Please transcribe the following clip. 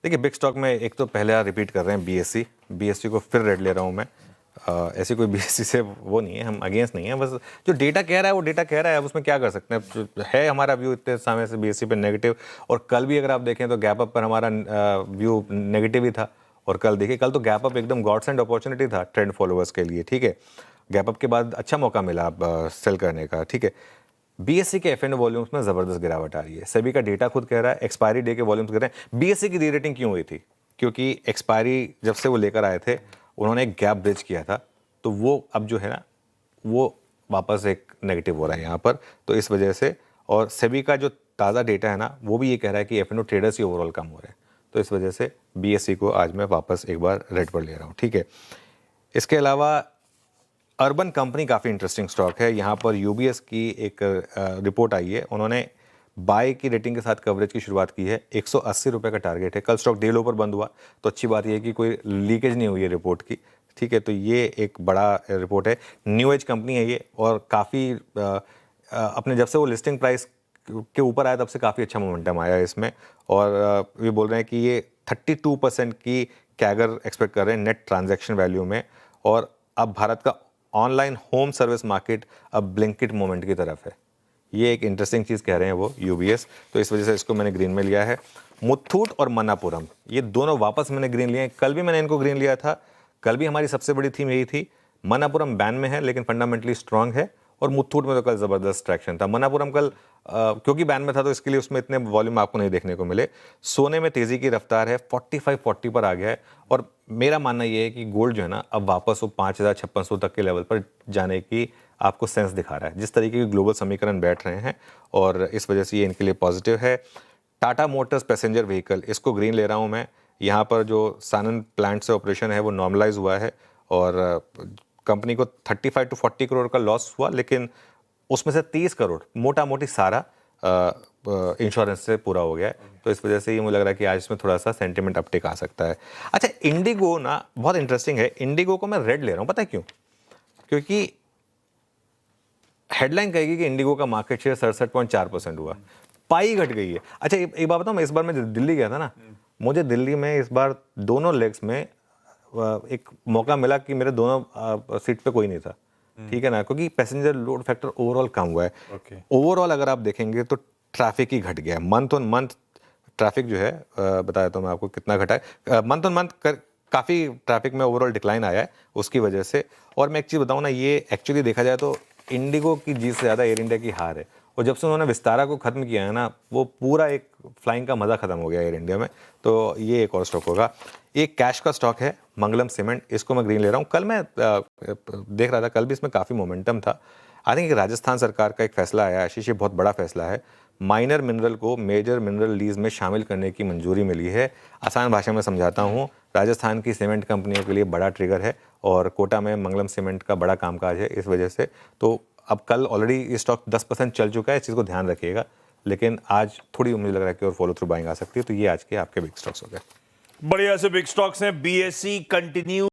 देखिए big stock में एक तो पहले रिपीट कर रहे हैं बीएससी को फिर रेड ले रहा हूँ मैं। ऐसी कोई बीएससी से वो नहीं है, हम अगेंस्ट नहीं है, बस जो डेटा कह रहा है वो डेटा कह रहा है, अब उसमें क्या कर सकते हैं। जो है हमारा व्यू इतने समय से बीएससी पे नेगेटिव, और कल भी अगर आप देखें तो गैप अप पर हमारा व्यू नेगेटिव ही था। और कल देखिए, कल तो गैप अप एकदम गॉड्स एंड अपॉर्चुनिटी था ट्रेंड फॉलोअर्स के लिए, ठीक है। गैप अप के बाद अच्छा मौका मिला सेल करने का, ठीक है। बीएससी के एफएनओ वॉल्यूम्स में जबरदस्त गिरावट आ रही है, सेबी का डेटा खुद कह रहा है, एक्सपायरी डे के वॉल्यूम्स गिर रहे हैं। बीएससी की रीरेटिंग क्यों हुई थी? क्योंकि एक्सपायरी जब से वो लेकर आए थे उन्होंने एक गैप ब्रिज किया था, तो वो अब जो है ना वो वापस एक नेगेटिव हो रहा है यहाँ पर, तो इस वजह से। और सेबी का जो ताज़ा डेटा है ना वो भी ये कह रहा है कि एफएनओ ट्रेडर्स ही ओवरऑल कम हो रहे हैं, तो इस वजह से बीएससी को आज मैं वापस एक बार रेड पर ले रहा हूँ, ठीक है। इसके अलावा अर्बन कंपनी काफ़ी इंटरेस्टिंग स्टॉक है। यहाँ पर यूबीएस की एक रिपोर्ट आई है, उन्होंने बाय की रेटिंग के साथ कवरेज की शुरुआत की है। 180 रुपये का टारगेट है। कल स्टॉक डे लो पर बंद हुआ, तो अच्छी बात यह है कि कोई लीकेज नहीं हुई है रिपोर्ट की, ठीक है। तो ये एक बड़ा रिपोर्ट है, न्यू एज कंपनी है ये, और काफ़ी अपने जब से वो लिस्टिंग प्राइस के ऊपर आया तब से काफ़ी अच्छा मोमेंटम आया है इसमें। और ये बोल रहे हैं कि ये 32% की कैगर एक्सपेक्ट कर रहे हैं नेट ट्रांजैक्शन वैल्यू में। और अब भारत का ऑनलाइन होम सर्विस मार्केट अब ब्लिंकिट मोमेंट की तरफ है, ये एक इंटरेस्टिंग चीज़ कह रहे हैं वो यूबीएस, तो इस वजह से इसको मैंने ग्रीन में लिया है। मुथूट और मन्नापुरम ये दोनों वापस मैंने ग्रीन लिए हैं, कल भी मैंने इनको ग्रीन लिया था। कल भी हमारी सबसे बड़ी थीम यही थी। मन्नापुरम बैन में है लेकिन फंडामेंटली स्ट्रांग है, और मुथूट में तो कल ज़बरदस्त ट्रैक्शन था। मन्नापुरम कल क्योंकि बैन में था तो इसके लिए उसमें इतने वॉल्यूम आपको नहीं देखने को मिले। सोने में तेज़ी की रफ्तार है, 45-40 पर आ गया है, और मेरा मानना ये है कि गोल्ड जो है ना अब वापस वो 5,5600 तक के लेवल पर जाने की आपको सेंस दिखा रहा है, जिस तरीके के ग्लोबल समीकरण बैठ रहे हैं, और इस वजह से ये इनके लिए पॉजिटिव है। टाटा मोटर्स पैसेंजर व्हीकल, इसको ग्रीन ले रहा हूँ मैं। यहाँ पर जो सानन प्लांट से ऑपरेशन है वो नॉर्मलाइज हुआ है, और कंपनी को 35 to 40 करोड़ का लॉस हुआ, लेकिन उसमें से 30 करोड़ मोटा मोटी सारा इंश्योरेंस से पूरा हो गया है, तो इस वजह से ये मुझे लग रहा है कि आज इसमें थोड़ा सा सेंटिमेंट अपटेक आ सकता है। अच्छा, इंडिगो ना बहुत इंटरेस्टिंग है। इंडिगो को मैं रेड ले रहा हूँ, पता है क्यों? क्योंकि हेडलाइन कहेगी कि इंडिगो का मार्केट शेयर 67.4% हुआ, पाई घट गई है। अच्छा एक बात बताऊँ, मैं इस बार मैं दिल्ली गया था ना, मुझे दिल्ली में इस बार दोनों लेग्स में एक मौका मिला कि मेरे दोनों सीट पे कोई नहीं था, ठीक है ना, क्योंकि पैसेंजर लोड फैक्टर ओवरऑल कम हुआ है। ओवरऑल अगर आप देखेंगे तो ट्रैफिक ही घट गया है। मंथ ऑन मंथ ट्रैफिक जो है बताया तो मैं आपको कितना घटा है। मंथ ऑन मंथ काफ़ी ट्रैफिक में ओवरऑल डिक्लाइन आया है उसकी वजह से। और मैं एक चीज़ बताऊँ ना, ये एक्चुअली देखा जाए तो इंडिगो की जीत से ज़्यादा एयर इंडिया की हार है, और जब से उन्होंने विस्तारा को ख़त्म किया है ना, वो पूरा एक फ्लाइंग का मज़ा ख़त्म हो गया एयर इंडिया में, तो ये एक और स्टॉक होगा। एक कैश का स्टॉक है मंगलम सीमेंट, इसको मैं ग्रीन ले रहा हूँ। कल मैं देख रहा था, कल भी इसमें काफ़ी मोमेंटम था। आई थिंक राजस्थान सरकार का एक फैसला आया आशीष, ये बहुत बड़ा फैसला है। माइनर मिनरल को मेजर मिनरल लीज में शामिल करने की मंजूरी मिली है। आसान भाषा में समझाता हूँ, राजस्थान की सीमेंट कंपनियों के लिए बड़ा ट्रिगर है, और कोटा में मंगलम सीमेंट का बड़ा कामकाज है इस वजह से। तो अब कल ऑलरेडी ये स्टॉक 10% चल चुका है, इस चीज़ को ध्यान रखिएगा, लेकिन आज थोड़ी मुझे लग रहा है कि और फॉलो थ्रू बाइंग आ सकती है। तो ये आज के आपके बिग स्टॉक्स हो गए। बढ़िया से बिग स्टॉक्स हैं। BSE continue